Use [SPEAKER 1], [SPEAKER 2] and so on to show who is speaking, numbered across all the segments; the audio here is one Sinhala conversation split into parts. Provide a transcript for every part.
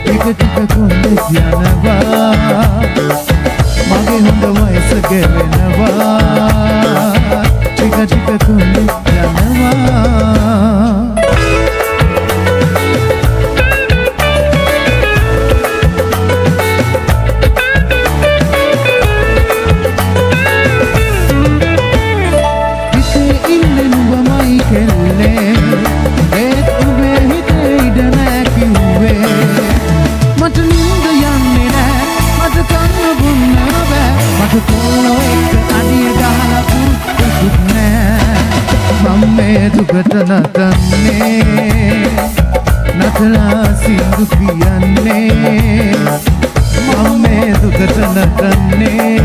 [SPEAKER 1] ටික ටික කොන්දේ යනවා මගේ හොඳ වයස ගෙවෙනවා ටික ටික කොන්දේ යනවා දුකට නටන්නේ නටලා සින්දු කියන්නේ මම මේ දුකට නටන්නේ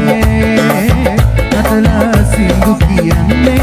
[SPEAKER 1] නටලා සින්දු කියන්නේ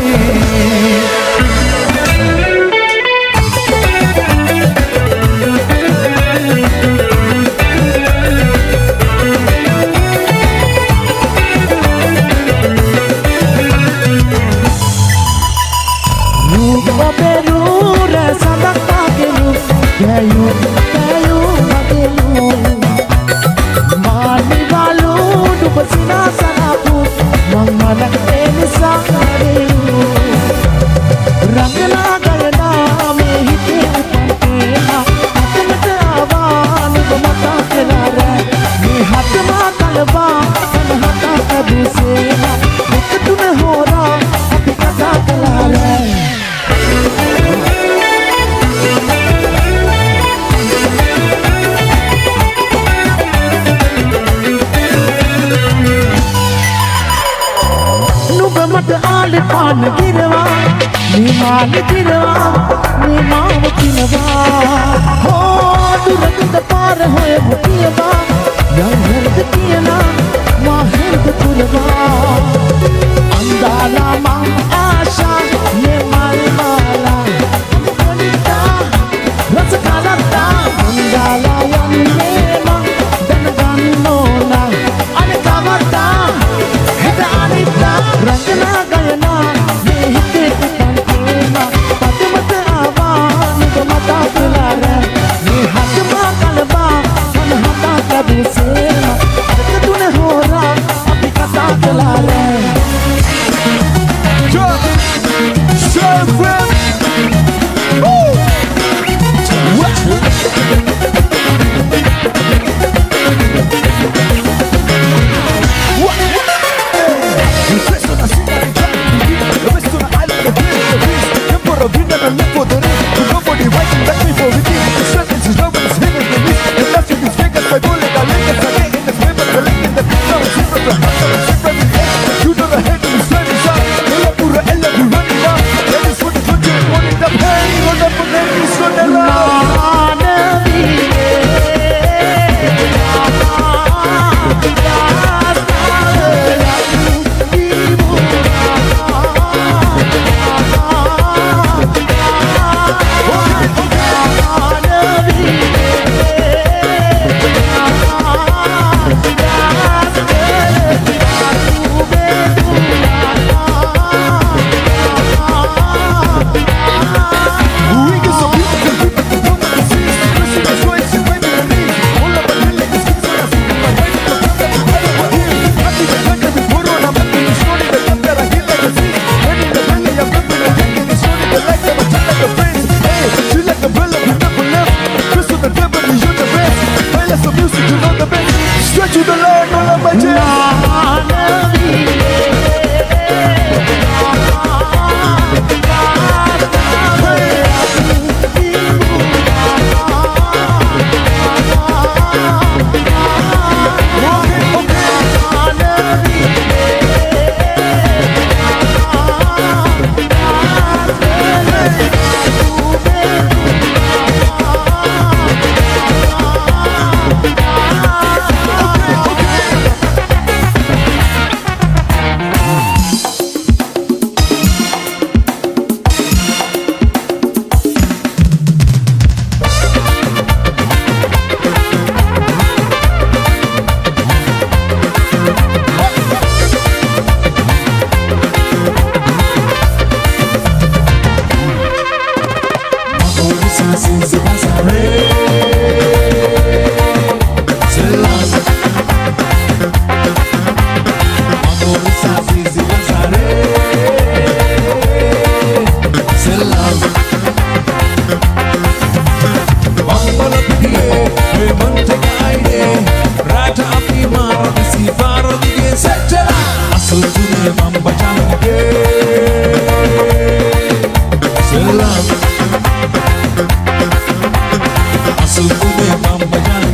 [SPEAKER 2] අසුතුනේ මම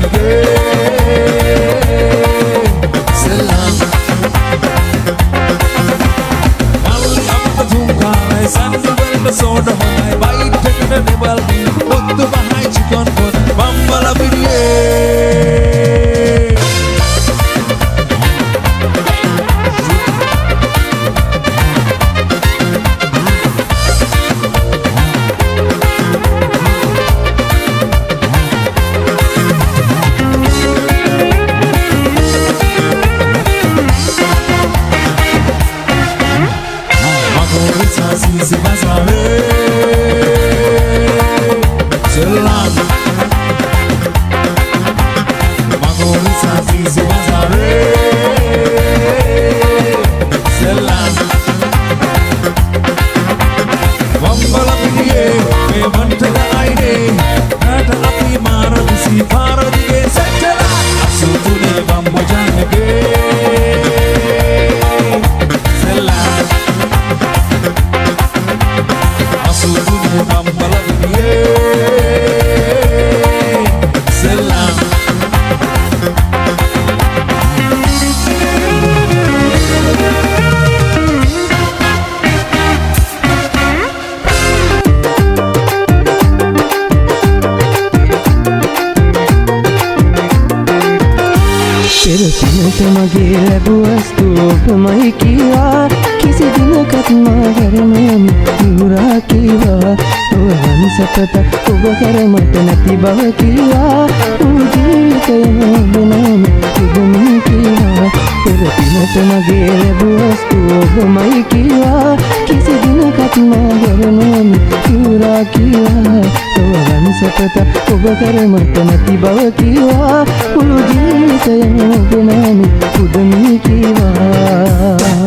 [SPEAKER 2] ජනගේ සෙල්ලම් මල්ලි අප්ප තුම්කායි සන්නිවල්ට සෝඩ හොනයි වයිට් එකට නෙබල් බින් ඔත්තු බහයි චිකන් පොත් බම්බල පිරියේ Sisi Bazare Selam Magorisa Sisi Bazare Selam Wambala Piye Me Mantala Aide Nata Api Mara Disi Para Dige Setela Asutune Bambu Janege Selam Asutune Bambala Piye Selam
[SPEAKER 3] පෙරසිනට මගේ ලැබුවස්තු ඔබමයි කීවා කිසි දිනකත් මාහරමයම නිවුරා කීවා ඔවන් සපත ඔබ කරමට නැති බව කීවා ජීවිතයම ඔබනම ඉදමින් කීවා පෙරසිනට මගේ ලැබුවස්තු ඔබමයි කීවා කිසි දිනකත් මාහරමයම නිවුරා කීවා ඔවන් සපත ඔබ කරමට නැති බව කීවා මුළු ජීවිතයම ඔබනම පුදමී කීවා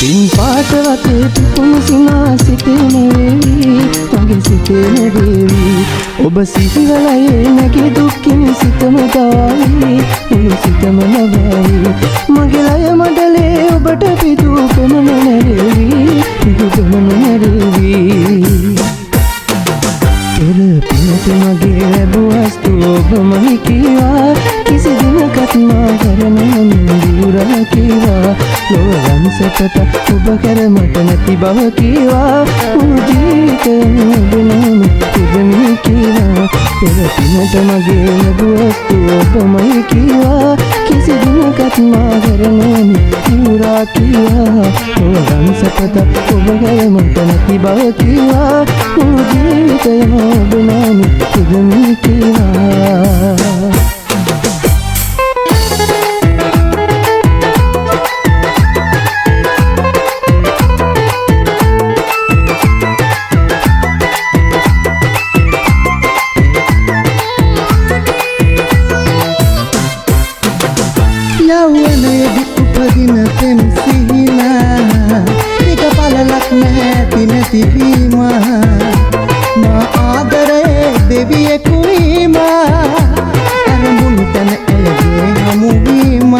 [SPEAKER 3] පින් පාට වතේ පිපුණු සිනා සිතේ නෙවෙයි මගේ සිතේ නෙවෙයි ඔබ සිහිවලයේ නැගී දුක්ඛින් සිතම දාවි මුළු සිතම නවාවි මගේ ලය මඩලේ ඔබට පිදු පෙමන නැරෙවි පිදු පෙමන නැරෙවි පෙර පිනට මගේ ලැබුවස්තු ඔබමයි කීවා කිසි දිනකත් මා කරන නිවුරා කීවා ලොවන් සපත ඔබ කරමට නැති බව කීවා මුළු ජීවිතයම ඔබනම පුදමී කීවා පෙර පිනට මගේ ලැබුවස්තු ඔබමයි කීවා කිසි දිනකත් මා කරන නිවුරා කීවා ලොවන් සපත ඔබ කරමට නැති බව කීවා මුළු ජීවිතයම ඔබනම පුදමී කීවා
[SPEAKER 1] යෞවනයේදී උපදින පෙම් සිහිනා එක පළලක් නැති නැතිවීම මා ආදරයේ දෙවියෙකුයි මා අරමුණු තන ඇයගේ හමුවීම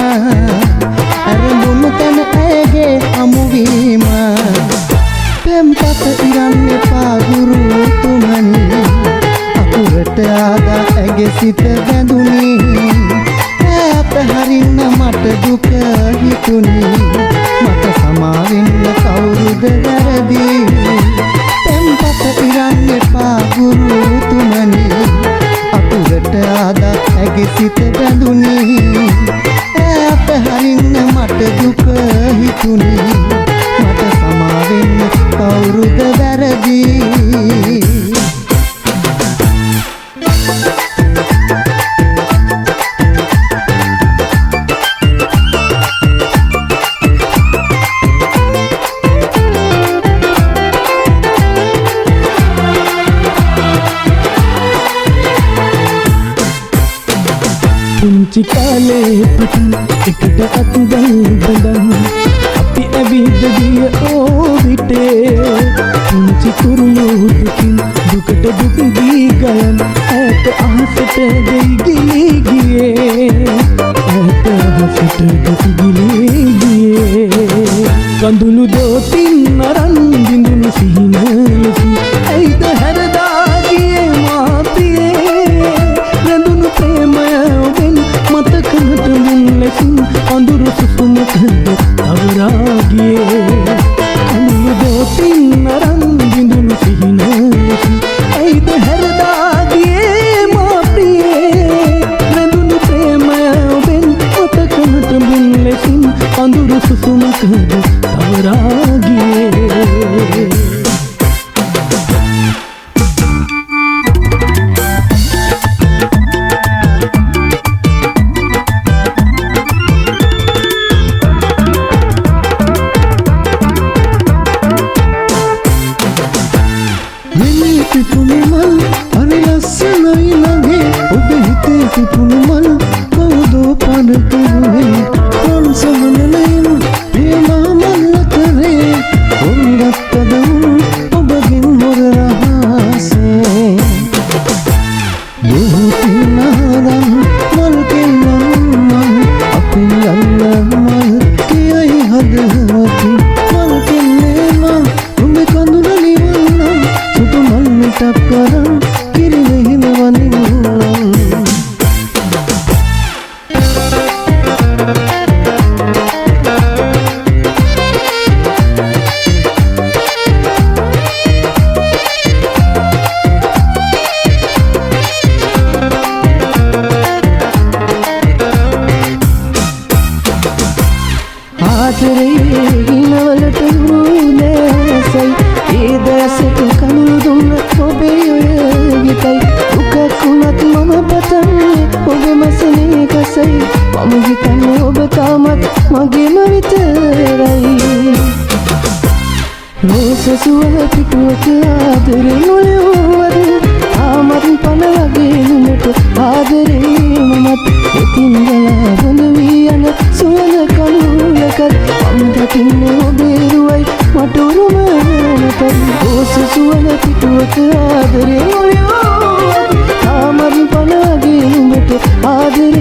[SPEAKER 1] අරමුණු තන ඇයගේ හමුවීම පෙම්පත ඉරන් එපා ගුරුතුමනි අකුරට ආදා ඇගේ සිත බැඳුනි හරින්න මට දුක හිතුනි මට සමාවෙන්න කවුරුද වැරදි පෙම්පත ඉරන්න එපා ගුරුතුමනි අකුරට ආදා ඇගේ සිත බැඳුනි අප හරින්න මට දුක හිතුනි මට සමාවෙන්න කවුරුද වැරදි
[SPEAKER 3] පුංචි කාලේ පිටු එකට අත් දැන් බඳන් අප අපි ඇවිද ගිය ඕවිටේ පුංචි කුරුලුදුකින් දුකට දුක දී ගයන් ඈත අහසට දෙයි ගිලී ගියේ ඈත අහසට දෙයි ගිලී ගියේ කඳුළු දෝතින් අරන් බිඳුණු සිහින ලෙසින් ඇයිද හැරදා ගියේ මාපියේ රැඳුණු ප්‍රේමය ඔබෙන් මතකනට මුන් ලෙසින් අඳුරු සුසුමකද අවරා ගියේ කඳුළු දෝතින් අරන් බිඳුණු සිහින ලෙසින් ඇයිද හැරදා ගියේ මාපියේ රැඳුණු ප්‍රේමය ඔබෙන් මතකනට මුන් ලෙසින් අඳුරු සුසුමකද අවරා ගියේ පිපුණු මල් හරි ලස්සනයි ළඟේ ඔබ හිතේ පිපුණු මල් කවුදෝ පන කරුවේ රන් සමනලෙන් ප්‍රේමා මල් අතරේ ඔංගත්තද ඔබගෙන් මොර රහසේ දුතිනාරන් මල් කෙල්ලන් මල් අපින් යන්න මල් කියයි හදවති මල් කෙල්ලේ මල් ඔබ කඳුල නිවන්නම් සුදු මල් මිටක් කරන් කිරිවෙහිම වඳින්නම් ආදරේ හිනවලට උරුලේසයි ඒ දැසට කඳුළු දුන්න ඔබේ ඔය ගිතයි දුකක් වුණත් මම පතන්නේ ඔබේ මසනේ කසයි මම හිතන්නේ ඔබ තාමත් මගේම විතරයි රෝස සුවඳ පිටුවක ආදරේ නොලෙව්වද තාමත් පන වගේ නුඹට ආදරේ මමත් එතින් ගලා බොඳ වී යන සුවඳ කඳුලකත් මම දකින්නේ ඔබේ රුවයි මට උරුම නැත රෝස සුවඳ පිටුවක ආදරේ නොලෙව්වද තාමත් පන වගේ නුඹට ආදරේ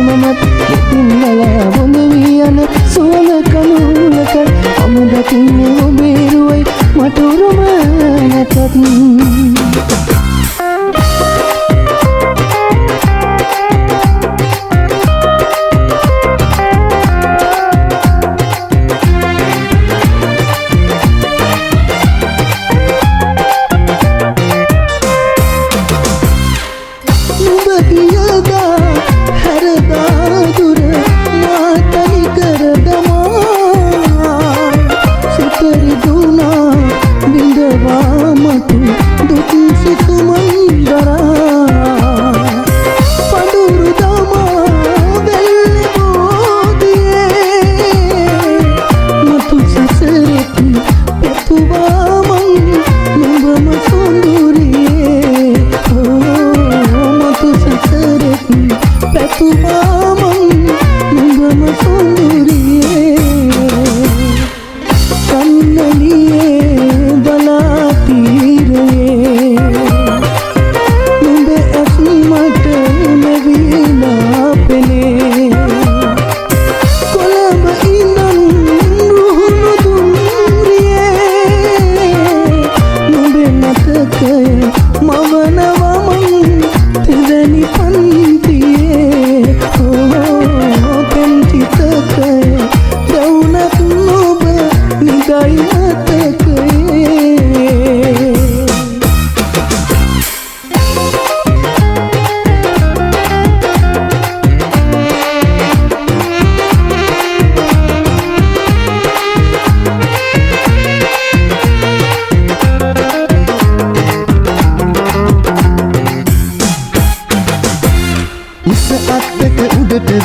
[SPEAKER 3] මමත් එතින් ගලා බොඳ වී යන සුවඳ කඳුලකත් මම දකින්නේ ඔබේ රුවයි මට උරුම නැතත්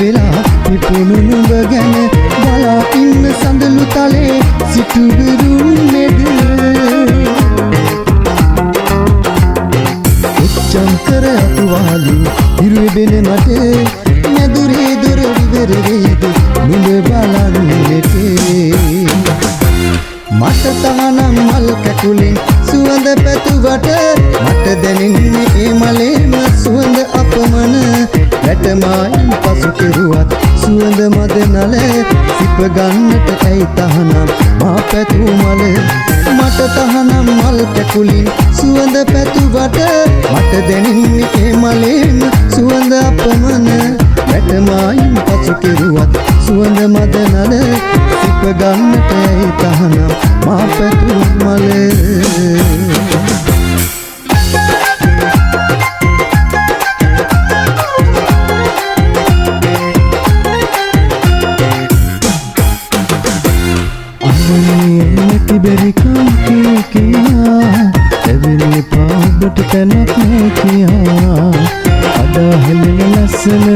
[SPEAKER 3] වෙලා පිපුණු නුඹ ගැන බලා ඉන්න සඳලු තලේ සිටුබිරුන් නෙද උච්චම් කර අතුවාලු ඉරුවෙබෙන මට නැදුරේ දොර විවර වේද නුඹ බලන්නට මට තහනම් මල් කැකුලින් සුවඳ පැතුවට මට දැනෙන්නේ ඒ මලේම සුවඳ අපමණ වැටමායින් පසු කෙරුවත් සුවඳ මද නල සිප ගන්නට ඇයි තහනම් මා පැතු මල මට තහනම් මල් කැකුලින් සුවඳ පැතුවට මට දැනෙන්නේ ඒ මලේම සුවඳ අපමණ වැටමායින් පසු කෙරුවත් සුවඳ මද නල සිප ගන්නට ඇයි තහනම් මා පැතු මල
[SPEAKER 1] බැරිකම් කියා එවිලි පාබට තැනක් නෑ කියා අදා හෙලෙන ලස්සන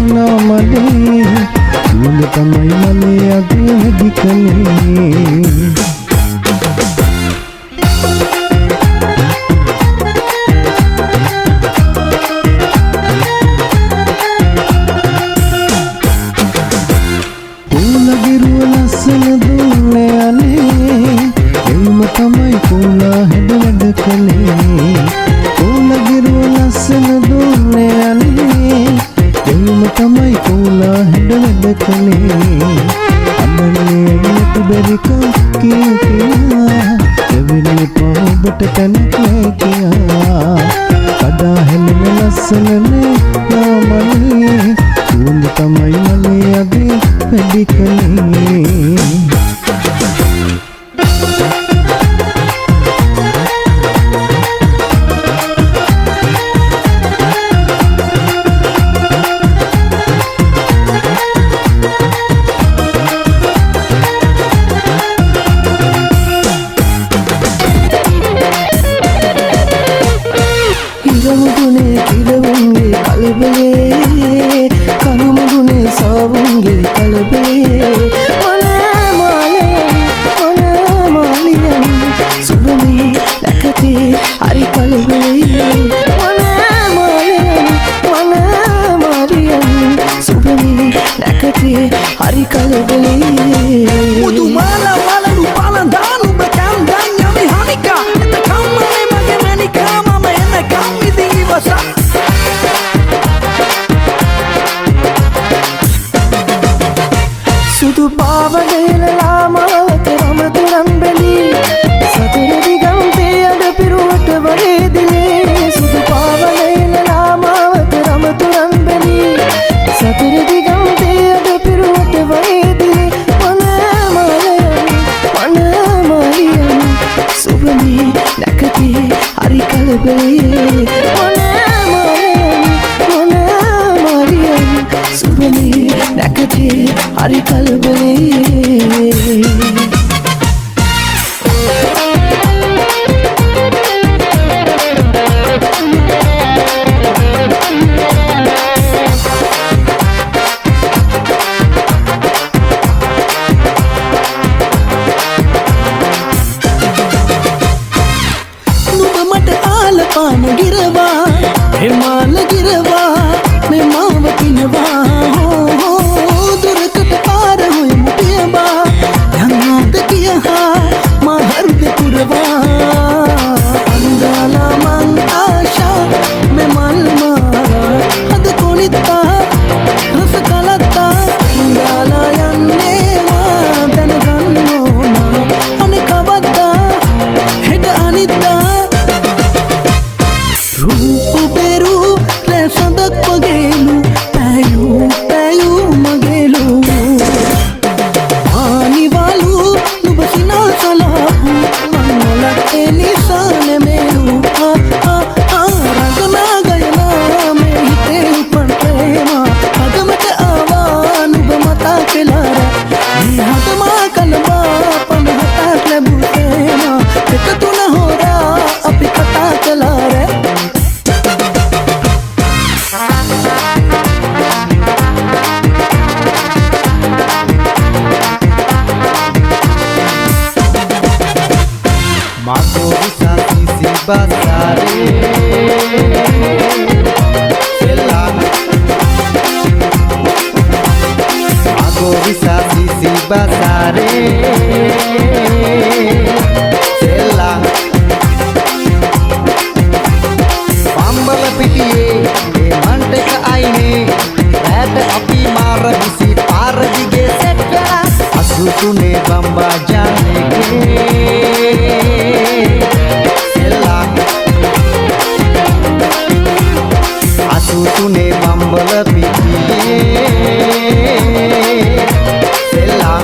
[SPEAKER 1] නෑ මලේ සුවඳ තමයි මලේ අගේ හැදි කලේ පූලගිරුව ලස්සන දුන්නේ අනේ එයිම තමයි පූලා හැඩ වැඩ කළේ පූලගිරුව ලස්සන දුන්නේ අනේ එයිම තමයි පූලා හැඩ වැඩ කළේ අඳන්නේ නැති බැරිකම් කියා එවිලි පාබට තැනක් නෑ කියා කඩා හැලෙන ලස්සන නෑ මලේ සුවඳ තමයි මලේ අගේ වැඩි කළේ
[SPEAKER 3] හිරමුදුනේ කිරවුන්ගේ කලබලේ කනුමුදුනේ සාවුන්ගේ කලබලේ මොනමාලියන් සුබමේ ලැකතේ හරි කලබලේ මොනමාලියන් සුබමේ ලැකතේ හරි කලබලේ
[SPEAKER 4] මුතුමාලා වලලු පලඳානු බකම් දන්නමි හනිකා එතකම් මලේ මගේ මැනිකා මම එනකම් ඉතින් ඉවසා
[SPEAKER 3] සුදු පාවඩේලලා මාවත රමතුරන් බැලී සතර දිගම්පේ අඩ පිරුවට වඩේ දිලේ සුදු පාවඩේලලා මාවත රමතුරන් බැලී සතර දිගම්පේ අඩ පිරුවට වඩේ දිලේ මනමාලියන් සුබමේ නැකතේ හරි කලබලේ මොනමාලියන් සුබමේ නැකතේ හරි කලබලේ
[SPEAKER 4] නුඹ මට ආලපාන ගිරවා එමාල ගිරවා මේ මාව පිනවා දුරකට පාර හොයමු පියවා යන්නාද කියහා මා හෘද පුරවා අන්දාලා මං ආශා මේ මල් මාරා හද කොනිත්තා රස කලත්තා අන්දාලා යන්නේ මා දැනගන්න ඕනා අනේ කවද්දා හෙට අනිද්දා රූප බෙරු ලැසඳක් වගේලු පැයූ මගේලු ආනිවාලු නුඹ සිනාසලාපු මංගලක් එනිසා නෙමෙලු රඟනා ගයනා මේ හිතේ උපන් ප්‍රේමා හදමට ආවා නුඹ මතා කෙලාර මේ හදමා කලබා පනහතක් ලැබූ ප්‍රේමා එක තුන හොරා අපි කතා කලාර
[SPEAKER 3] Mago bisa sisi basare Selang Mago bisa sisi basare
[SPEAKER 4] පිටියේ මේ මන්ටක අයිනේ රැට අපි මාර විසි පාර දිගේ සෙට් වෙලා 83 බම්බා ජානේගේ සෙල්ලා 83 බම්බල පිටියේ සෙල්ලා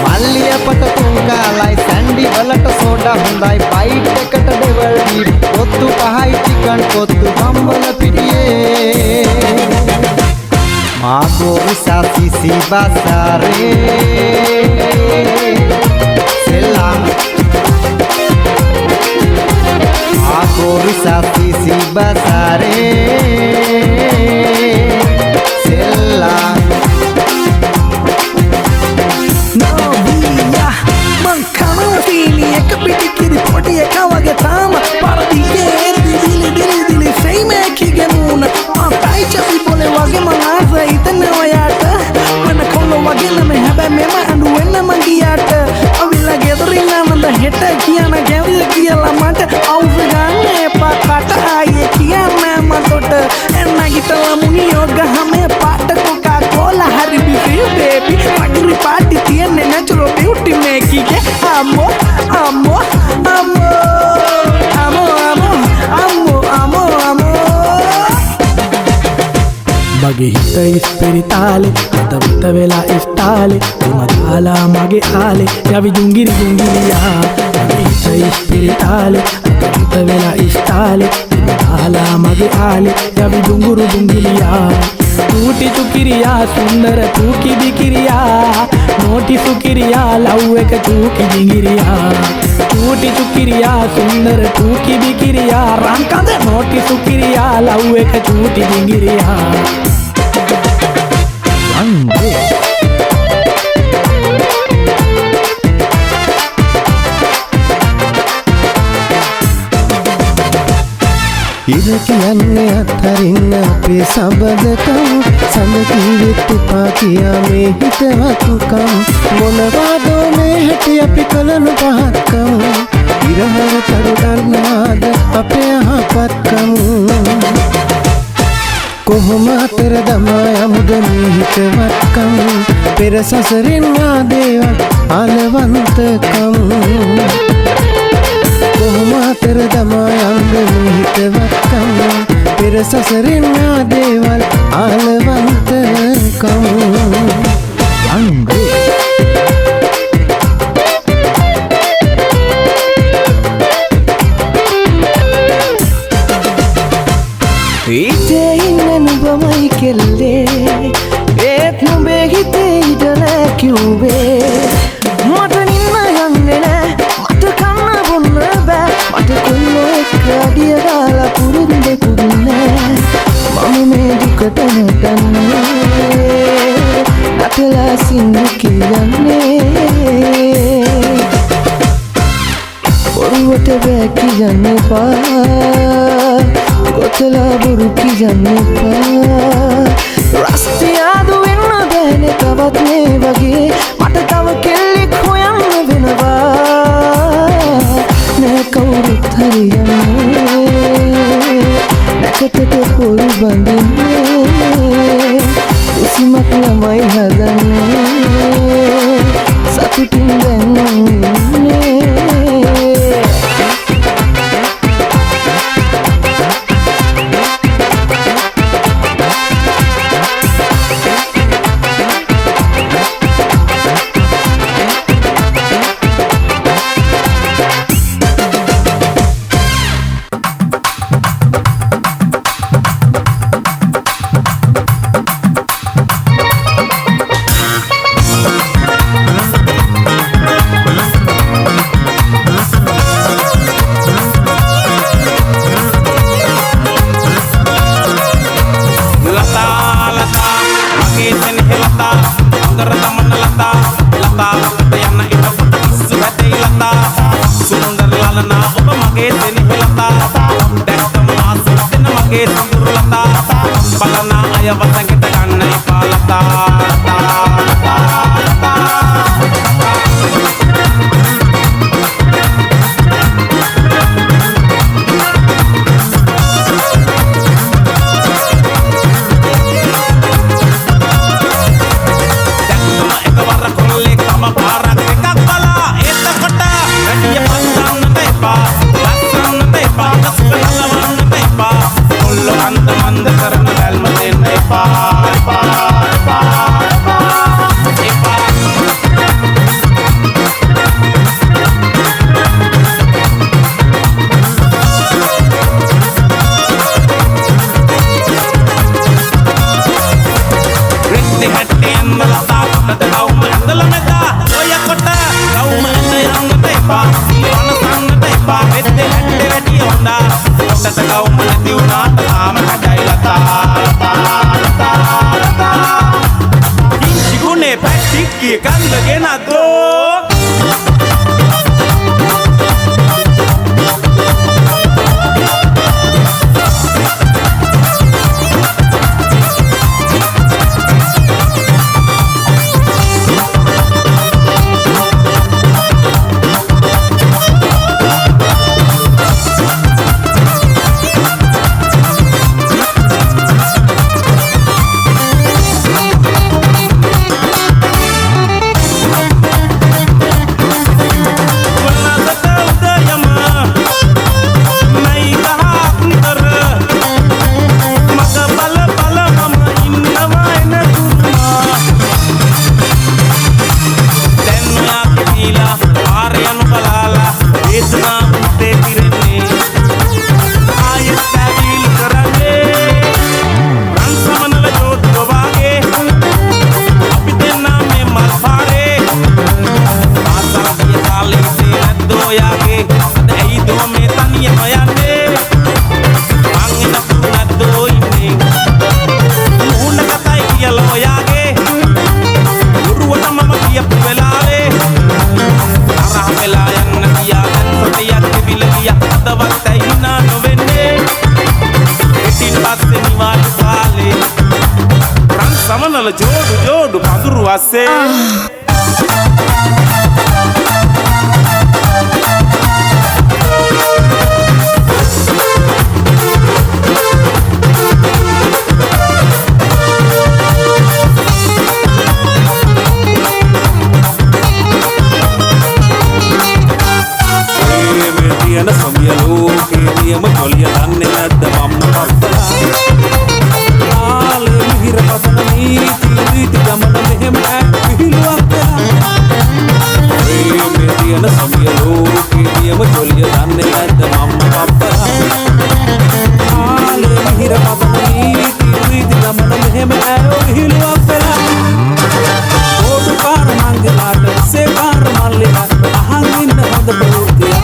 [SPEAKER 4] මල්ලිය පට තුන්කාලයි සැන්ඩි වලට සෝඩා හොඳයි බයිට් එකට ඩෙවල් ඩීප් කොත්තු පහයි චිකන් කොත්තු බම්බල පිටියේ මාගෝ විසා සිසි බසාරේ සෙල්ලා මාගෝ විසා සිසි බසාරේ සෙල්ලා එක පිටිකිරි පොටි එක වගේ තාම පරදිගේ දිලි දිලි දිලි සෙයිමේකිගේ මූණ ආතයි චපි පොලේ වගේ මං ආස හිතන ඔයාට මන කොල්ල වගේ නම හැබැයි මෙම අඬු වෙන්න මං ගියාට අවිලා ගෙදරින් ආනන්ද හෙට කියන ගැවිල කියලා මට අවුස ගන්න එපා කට ආයේ කියන්නේ මතොට එන්නගිටලා මුනියෝ ගහමේ පාට කොකා කෝලා හරි බිසි බේබි පගිරි පාටි තියන්නේ නැචරල් බියුටි මේකිගේ අම්මෝ amor, amor, amor, amor, amor, amor, amor. Mage hita ispiritale, hata vela istale, umadala mage ale, yavi jungiri jungiriya. Mage hita ispiritale, hata vela istale, umadala mage ale, yavi junguru jungiriya. Tuti tukiriya, sundara tuki bikiriya, noti sukiriya, lauweka tuki jingiriya. Tuti tukiriya, sundara tuki bikiriya, rankada noti sukiriya, lauweka tuki jingiriya. Angge.
[SPEAKER 3] ඉර කියන්නේ අත්හරින්න අපේ සබදකම් සඳ කීවෙත් එපා කියා මේ හිතවත්කම් මොනවාදෝ මේ හැටි අපි කලනු පහත්කම් ඉරහව තරු දන්නාද අපේ අහපත්කම් කොහොම අතර දමා යමුද මේ හිතවත්කම් පෙර සසරින් ආදේවත් ආලවන්තකම් කොහොම අතර දමා යමුද මේ හිතවත්කම් පෙර සසරින් ආදේවල් ආලවන්තකම් අංගේ
[SPEAKER 4] හිතේ ඉන්න නුඹමයි කෙල්ලේ ඒත් නුඹේ හිතේ ඉඳලා කිව්වේ මට නින්න යන්නේ නෑ මට කන්න බොන්න බෑ මට කොල්ලෝ එක්ක අඩිය දාලා පුරුද්දෙකුත් නෑ මම මේ දුකට නැටන්නේ නැතලා සින්දු කියන්නේ බොරුවට බෑ කියන්න එපා ගොතලා බොරු කියන්න එපා රස්තියාදු වෙන්න බෑනේ තවත් මේ වගේ මට තව කෙල්ලෙක් හොයන්න වෙනවා නෑ කවුරුත් හරියන්නේ නැකතට පොරු බඳින්නේ උසිමක් ළමයි හදන්නේ සතුටින් දැන් ඉන්නේ
[SPEAKER 5] වල ජෝඩු ජෝඩු පඳුරු අස්සේ යන සමිය ලෝකේ නියම කොලිය දන්නේ නැද්ද මම්ම පත්තලා ආලේ මිහිර පතන නීති රීති ගමන මෙහෙම විහිළුවක් මේ යන සමිය ලෝකේ නියම කොලිය දන්නේ නැද්ද මම්ම පත්තලා ආලේ මිහිර පතන නීති රීති ගමන මෙහෙම විහිළුවක් වෙලා ඕඩු පාර මංගලාට සේපාර මල්ලිලා අහන් ඉන්න හොඳ ප්‍රවෘත්තිය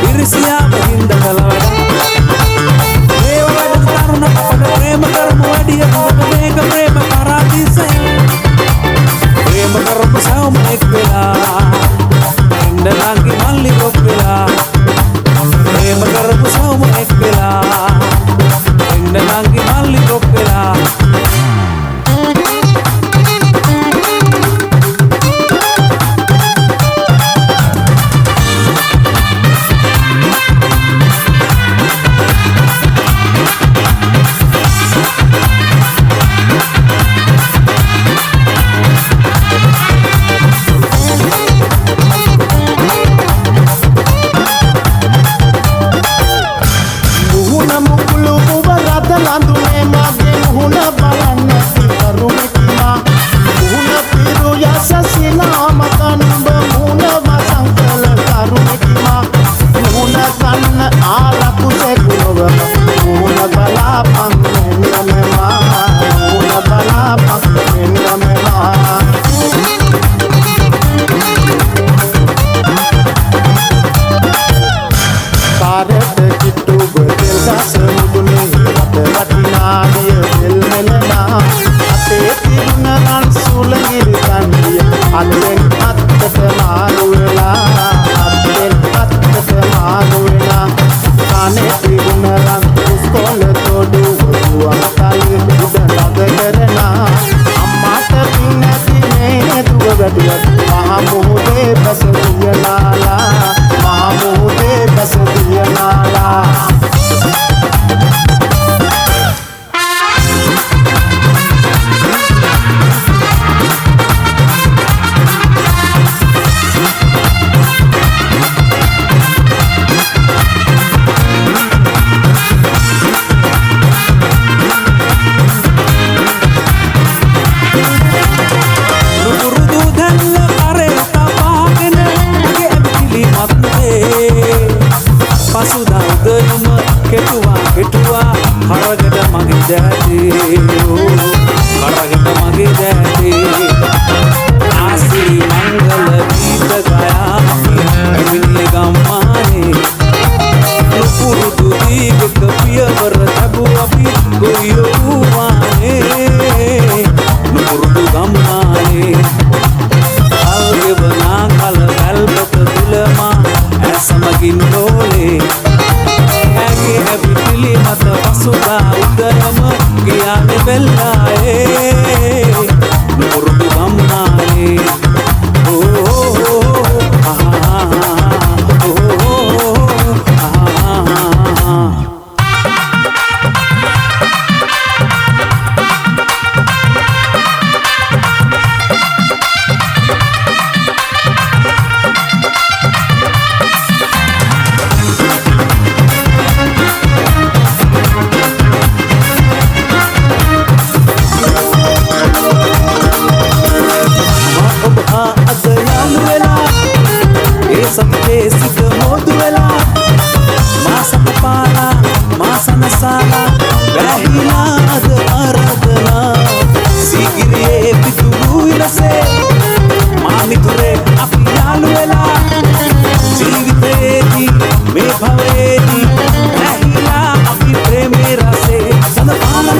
[SPEAKER 5] ඉරිසියා බහින්ද කලවඩ ඒව වැඩ තරුණ අපට ප්‍රේම කරමු වැඩිය හොඳ මේක ප්‍රේම පරාදීසය ප්‍රේම කරපු සවම එක් වෙලා එන්න නංගි මල්ලි කොක් වෙලා ප්‍රේම කරපු සවම එක් වෙලා එන්න නංගි මල්ලි කොක් වෙලා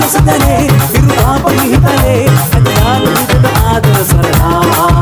[SPEAKER 3] සදනේ විරුපාපි හිතලේ අඥාන විදද ආදර සරණා